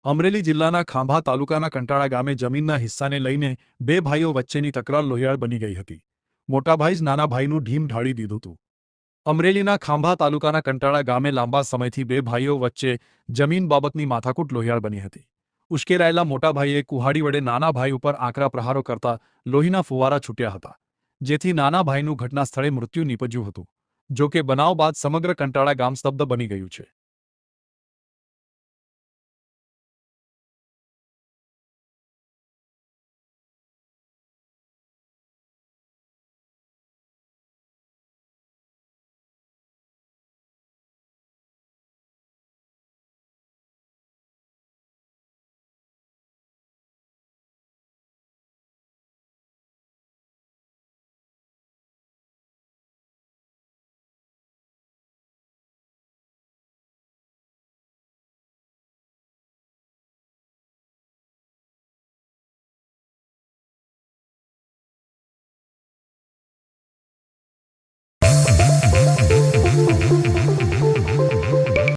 અમરેલી જિલ્લાના ખાંભા તાલુકાના કંટાળા ગામે જમીનના હિસ્સાને લઈને બે ભાઈઓ વચ્ચેની તકરાર લોહિયાળ બની ગઈ હતી. મોટા ભાઈ જ નાના ભાઈનું ઢીમ ઢાળી દીધું હતું. અમરેલીના ખાંભા તાલુકાના કંટાળા ગામે લાંબા સમયથી બે ભાઈઓ વચ્ચે જમીન બાબતની માથાકૂટ લોહિયાળ બની હતી. ઉશ્કેરાયેલા મોટા ભાઈએ કુહાડી વડે નાના ભાઈ ઉપર આકરા પ્રહારો કરતા લોહીના ફુવારા છૂટ્યા હતા, જેથી નાના ભાઈનું ઘટના સ્થળે મૃત્યુ નીપજ્યું હતું. જો કે બનાવ બાદ સમગ્ર કંટાળા ગામ સ્તબ્ધ બની ગયું છે.